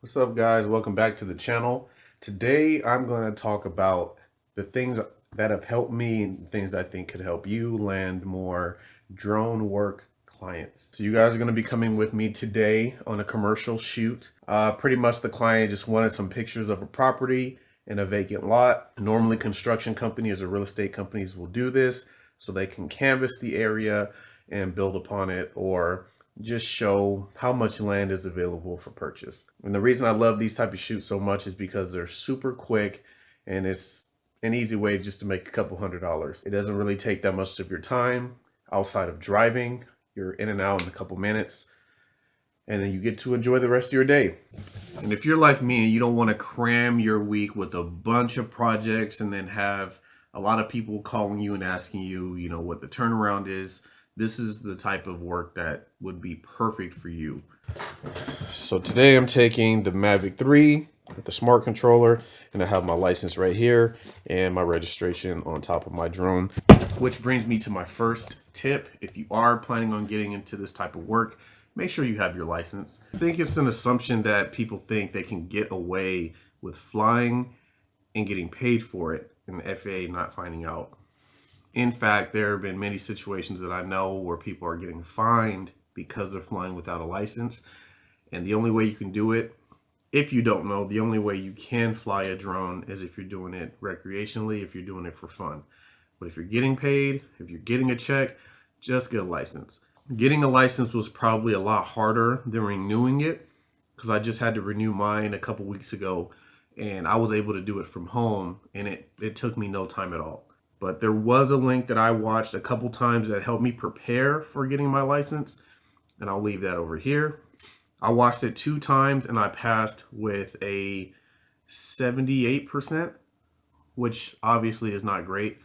What's up, guys? Welcome back to the channel. Today I'm going to talk about the things that have helped me and things I think could help you land more drone work clients. So you guys are going to be coming with me today on a commercial shoot. Pretty much the client just wanted some pictures of a property in a vacant lot. Normally construction companies or real estate companies will do this so they can canvas the area and build upon it, or just show how much land is available for purchase. And the reason I love these type of shoots so much is because they're super quick and it's an easy way just to make a couple $100. It doesn't really take that much of your time outside of driving. You're in and out in a couple minutes and then you get to enjoy the rest of your day. And if you're like me and you don't want to cram your week with a bunch of projects and then have a lot of people calling you and asking you, what the turnaround is, this is the type of work that would be perfect for you. So today I'm taking the Mavic 3 with the smart controller, and I have my license right here and my registration on top of my drone. Which brings me to my first tip. If you are planning on getting into this type of work, make sure you have your license. I think it's an assumption that people think they can get away with flying and getting paid for it, and the FAA not finding out. In fact, there have been many situations that I know where people are getting fined because they're flying without a license. And the only way you can do it, if you don't know, the only way you can fly a drone is if you're doing it recreationally, if you're doing it for fun. But if you're getting paid, if you're getting a check, just get a license. Getting a license was probably a lot harder than renewing it, because I just had to renew mine a couple weeks ago and I was able to do it from home, and it took me no time at all. But there was a link that I watched a couple times that helped me prepare for getting my license, and I'll leave that over here. I watched it 2 times and I passed with a 78%, which obviously is not great,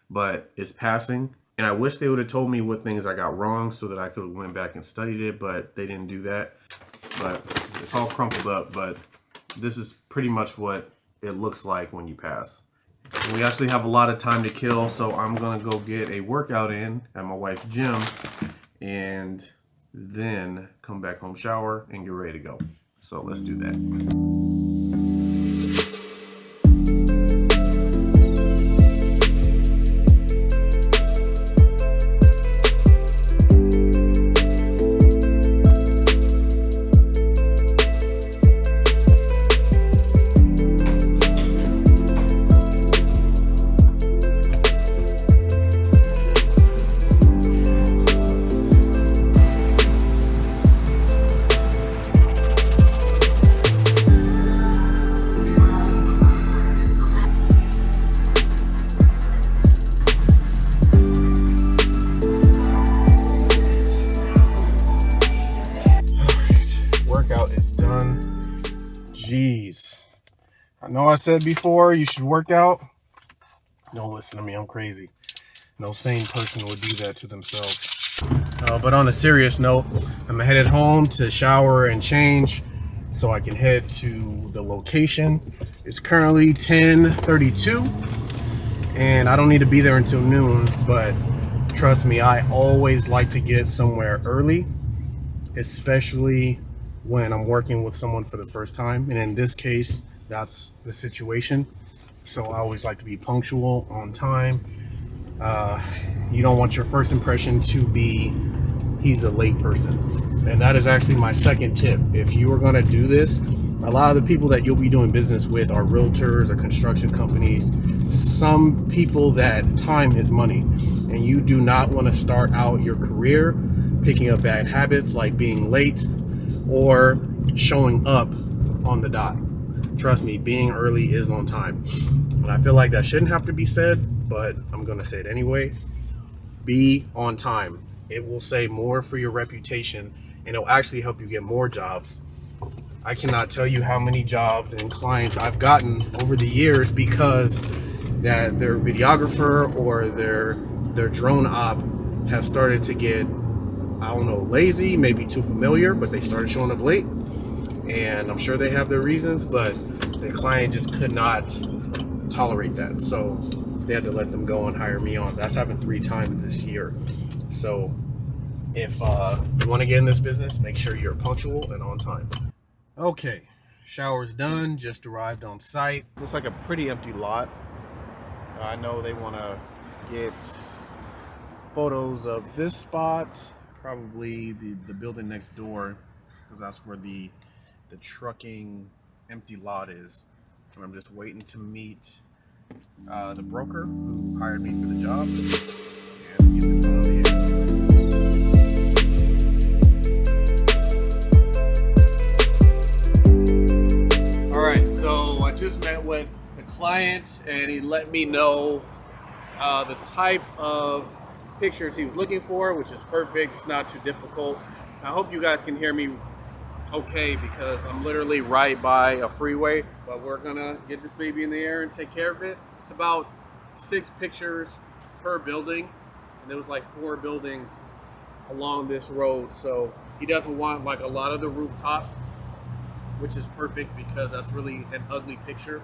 but it's passing. And I wish they would have told me what things I got wrong so that I could have went back and studied it, but they didn't do that. But it's all crumpled up, but this is pretty much what it looks like when you pass. We actually have a lot of time to kill, so I'm gonna go get a workout in at my wife's gym and then come back home, shower, and get ready to go. So let's do that. Jeez, I know I said before you should work out. Don't listen to me, I'm crazy. No sane person would do that to themselves. But on a serious note, I'm headed home to shower and change so I can head to the location. It's currently 10:32 and I don't need to be there until noon, but trust me, I always like to get somewhere early, especially when I'm working with someone for the first time. And in this case, that's the situation. So I always like to be punctual, on time. You don't want your first impression to be, he's a late person. And that is actually my second tip. If you are gonna do this, a lot of the people that you'll be doing business with are realtors or construction companies. Some people that time is money, and you do not wanna start out your career picking up bad habits like being late or showing up on the dot. Trust me, being early is on time. And I feel like that shouldn't have to be said, but I'm gonna say it anyway. Be on time. It will say more for your reputation, and it'll actually help you get more jobs. I cannot tell you how many jobs and clients I've gotten over the years because that their videographer or their drone op has started to get, I don't know, lazy, maybe too familiar, but they started showing up late. And I'm sure they have their reasons, but the client just could not tolerate that. So they had to let them go and hire me on. That's happened 3 times this year. So if you want to get in this business, make sure you're punctual and on time. Okay, Shower's done, just arrived on site. Looks like a pretty empty lot. I know they want to get photos of this spot, probably the building next door, because that's where the trucking empty lot is. And I'm just waiting to meet the broker who hired me for the job and get this on the air. All right, so I just met with the client and he let me know the type of pictures he was looking for, which is perfect. It's not too difficult. I hope you guys can hear me okay because I'm literally right by a freeway, but we're gonna get this baby in the air and take care of it. It's about 6 pictures per building, and there was like 4 buildings along this road, so he doesn't want like a lot of the rooftop, which is perfect because that's really an ugly picture.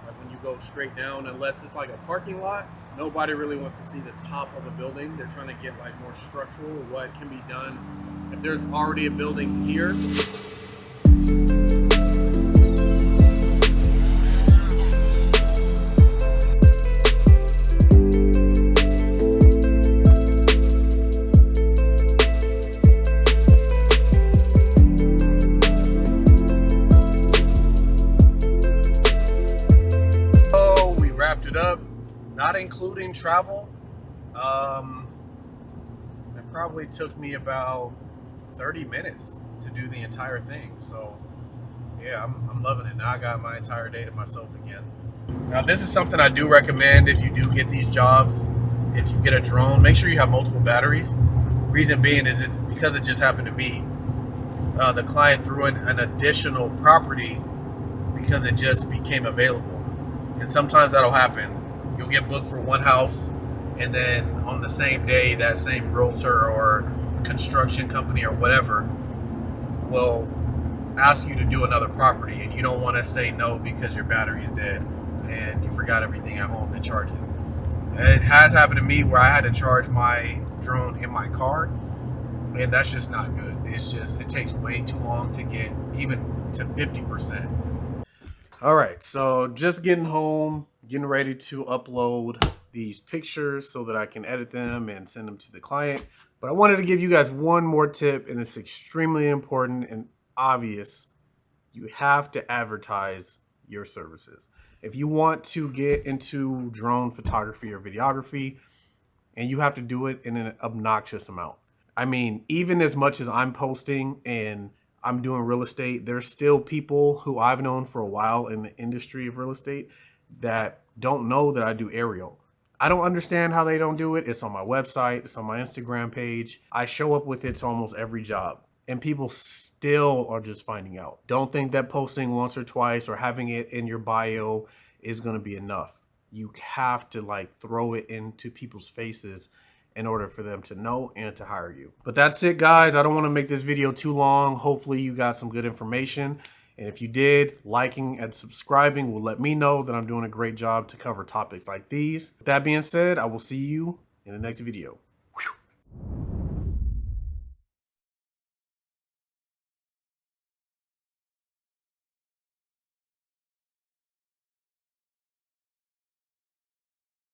Like when you go straight down, unless it's like a parking lot, nobody really wants to see the top of a building. They're trying to get like more structural, what can be done. If there's already a building here, not including travel. It probably took me about 30 minutes to do the entire thing. So yeah, I'm loving it. Now I got my entire day to myself again. Now this is something I do recommend if you do get these jobs. If you get a drone, make sure you have multiple batteries. Reason being is it's because it just happened to be the client threw in an additional property because it just became available. And sometimes that'll happen. You'll get booked for one house, and then on the same day, that same realtor or construction company or whatever will ask you to do another property, and you don't want to say no because your battery is dead and you forgot everything at home to charge it. It has happened to me where I had to charge my drone in my car, and that's just not good. It's just, it takes way too long to get even to 50%. All right, so just getting home, getting ready to upload these pictures so that I can edit them and send them to the client. But I wanted to give you guys one more tip, and it's extremely important and obvious. You have to advertise your services. If you want to get into drone photography or videography, and you have to do it in an obnoxious amount. I mean, even as much as I'm posting and I'm doing real estate, there's still people who I've known for a while in the industry of real estate that don't know that I do aerial. I don't understand how they don't do it. It's on my website, it's on my Instagram page. I show up with it to almost every job, and people still are just finding out. Don't think that posting once or twice or having it in your bio is gonna be enough. You have to like throw it into people's faces in order for them to know and to hire you. But that's it, guys. I don't want to make this video too long. Hopefully you got some good information. And if you did, liking and subscribing will let me know that I'm doing a great job to cover topics like these. With that being said, I will see you in the next video.